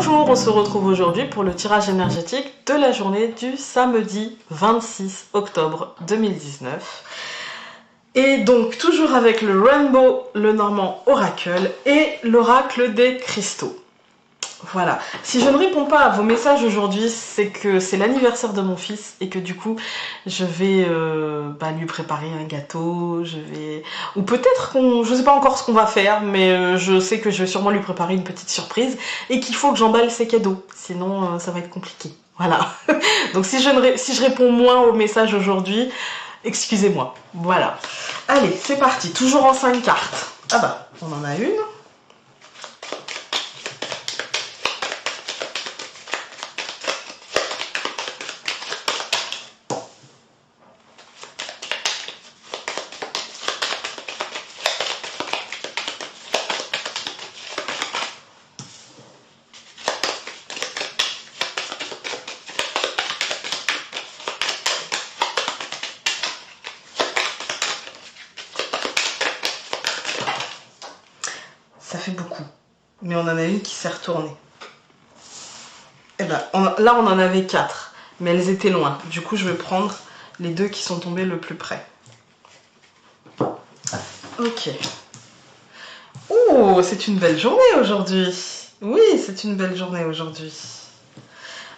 Bonjour, on se retrouve aujourd'hui pour le tirage énergétique de la journée du samedi 26 octobre 2019. Et donc toujours avec le Rainbow Lenormand Oracle et l'Oracle des Cristaux. Voilà, si je ne réponds pas à vos messages aujourd'hui, c'est que c'est l'anniversaire de mon fils et que du coup, je vais lui préparer un gâteau, ou peut-être je ne sais pas encore ce qu'on va faire, mais je sais que je vais sûrement lui préparer une petite surprise et qu'il faut que j'emballe ses cadeaux, sinon ça va être compliqué. Voilà, donc si je réponds moins aux messages aujourd'hui, excusez-moi. Voilà, allez, c'est parti, toujours en 5 cartes. Ah bah, on en a une. Ça fait beaucoup, mais on en a une qui s'est retournée. Et ben, là on en avait 4, mais elles étaient loin. Du coup, je vais prendre les 2 qui sont tombées le plus près. Ok. Oh, c'est une belle journée aujourd'hui. Oui, c'est une belle journée aujourd'hui.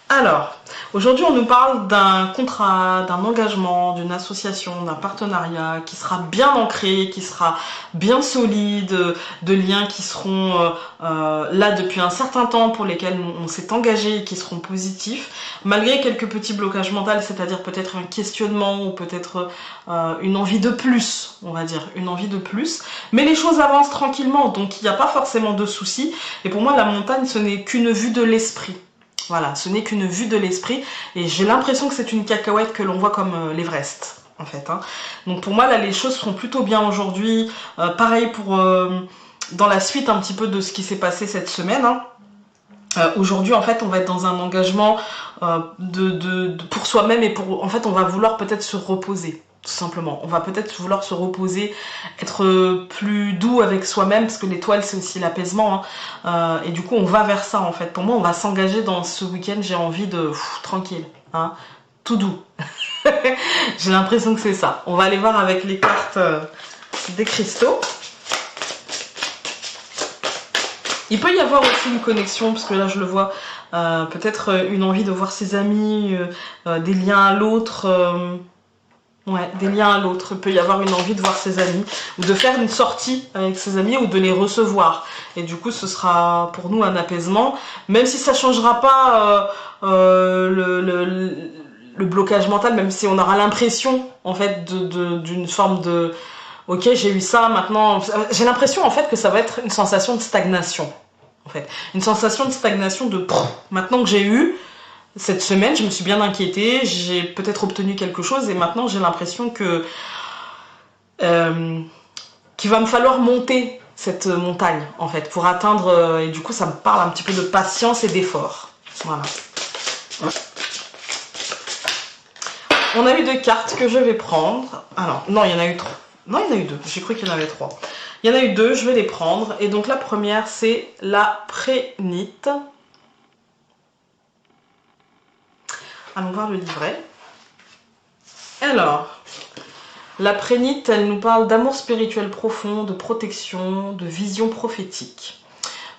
Alors, aujourd'hui, on nous parle d'un contrat, d'un engagement, d'une association, d'un partenariat qui sera bien ancré, qui sera bien solide, de liens qui seront là depuis un certain temps pour lesquels on s'est engagé et qui seront positifs, malgré quelques petits blocages mentaux, c'est-à-dire peut-être un questionnement ou peut-être une envie de plus, on va dire, une envie de plus. Mais les choses avancent tranquillement, donc il n'y a pas forcément de soucis. Et pour moi, la montagne, ce n'est qu'une vue de l'esprit. Voilà, ce n'est qu'une vue de l'esprit et j'ai l'impression que c'est une cacahuète que l'on voit comme l'Everest, en fait. Hein. Donc pour moi, là, les choses seront plutôt bien aujourd'hui. Pareil pour dans la suite un petit peu de ce qui s'est passé cette semaine. Hein. Aujourd'hui, en fait, on va être dans un engagement pour soi-même et pour, en fait, on va vouloir peut-être se reposer. Tout simplement, on va peut-être vouloir se reposer, être plus doux avec soi-même, parce que l'étoile c'est aussi l'apaisement, hein. Et du coup on va vers ça en fait. Pour moi on va s'engager dans ce week-end, j'ai envie de tranquille, hein, tout doux. J'ai l'impression que c'est ça. On va aller voir avec les cartes des cristaux. Il peut y avoir aussi une connexion, parce que là je le vois, peut-être une envie de voir ses amis, des liens à l'autre. Ouais, des liens à l'autre. Il peut y avoir une envie de voir ses amis ou de faire une sortie avec ses amis ou de les recevoir. Et du coup, ce sera pour nous un apaisement, même si ça changera pas le blocage mental, même si on aura l'impression en fait d'une forme de ok, j'ai eu ça, maintenant j'ai l'impression en fait que ça va être une sensation de stagnation. En fait, une sensation de stagnation de maintenant que j'ai eu cette semaine, je me suis bien inquiétée, j'ai peut-être obtenu quelque chose et maintenant j'ai l'impression que qu'il va me falloir monter cette montagne en fait pour atteindre et du coup ça me parle un petit peu de patience et d'effort. Voilà. On a eu 2 cartes que je vais prendre. Alors non, il y en a eu 3. Non, il y en a eu 2. J'ai cru qu'il y en avait 3. Il y en a eu 2, je vais les prendre. Et donc la première c'est la prénite. Allons voir le livret. Alors, la prénite, elle nous parle d'amour spirituel profond, de protection, de vision prophétique.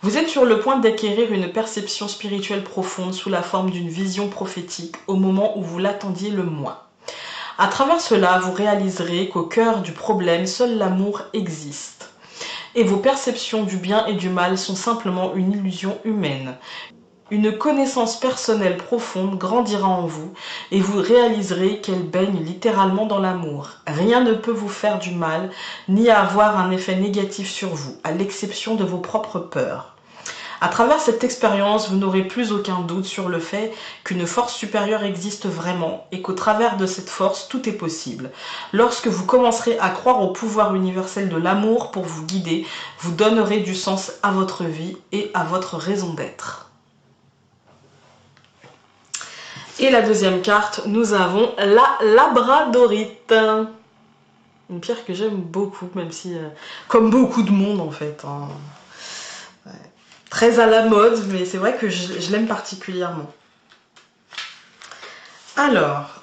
Vous êtes sur le point d'acquérir une perception spirituelle profonde sous la forme d'une vision prophétique au moment où vous l'attendiez le moins. À travers cela, vous réaliserez qu'au cœur du problème, seul l'amour existe. Et vos perceptions du bien et du mal sont simplement une illusion humaine. Une connaissance personnelle profonde grandira en vous et vous réaliserez qu'elle baigne littéralement dans l'amour. Rien ne peut vous faire du mal ni avoir un effet négatif sur vous, à l'exception de vos propres peurs. À travers cette expérience, vous n'aurez plus aucun doute sur le fait qu'une force supérieure existe vraiment et qu'au travers de cette force, tout est possible. Lorsque vous commencerez à croire au pouvoir universel de l'amour pour vous guider, vous donnerez du sens à votre vie et à votre raison d'être. Et la deuxième carte, nous avons la labradorite. Une pierre que j'aime beaucoup, même si... comme beaucoup de monde en fait. Hein. Ouais. très à la mode, mais c'est vrai que je l'aime particulièrement. Alors,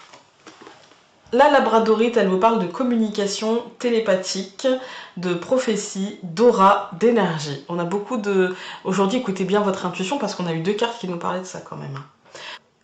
la labradorite, elle vous parle de communication télépathique, de prophétie, d'aura, d'énergie. On a beaucoup de... Aujourd'hui, écoutez bien votre intuition parce qu'on a eu 2 cartes qui nous parlaient de ça quand même.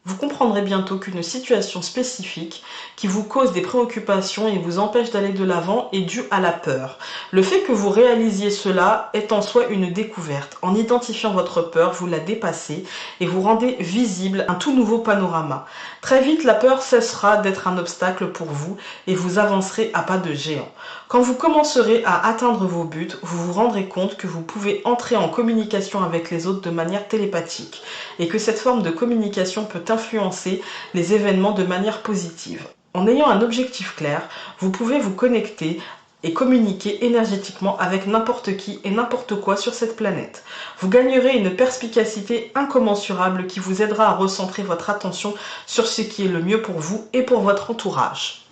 Vous comprendrez bientôt qu'une situation spécifique qui vous cause des préoccupations et vous empêche d'aller de l'avant est due à la peur. Le fait que vous réalisiez cela est en soi une découverte. En identifiant votre peur, vous la dépassez et vous rendez visible un tout nouveau panorama. Très vite, la peur cessera d'être un obstacle pour vous et vous avancerez à pas de géant. Quand vous commencerez à atteindre vos buts, vous vous rendrez compte que vous pouvez entrer en communication avec les autres de manière télépathique et que cette forme de communication peut influencer les événements de manière positive. En ayant un objectif clair, vous pouvez vous connecter et communiquer énergétiquement avec n'importe qui et n'importe quoi sur cette planète. Vous gagnerez une perspicacité incommensurable qui vous aidera à recentrer votre attention sur ce qui est le mieux pour vous et pour votre entourage.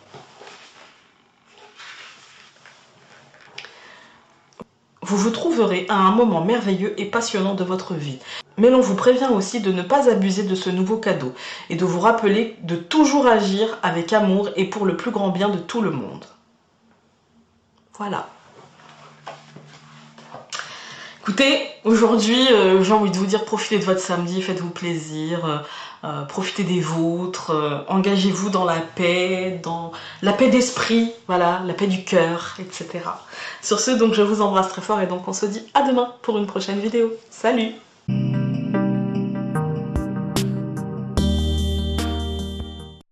Vous vous trouverez à un moment merveilleux et passionnant de votre vie. Mais l'on vous prévient aussi de ne pas abuser de ce nouveau cadeau et de vous rappeler de toujours agir avec amour et pour le plus grand bien de tout le monde. Voilà. Écoutez, aujourd'hui, j'ai envie de vous dire, profitez de votre samedi, faites-vous plaisir, profitez des vôtres, engagez-vous dans la paix d'esprit, voilà, la paix du cœur, etc. Sur ce, donc je vous embrasse très fort et donc on se dit à demain pour une prochaine vidéo. Salut!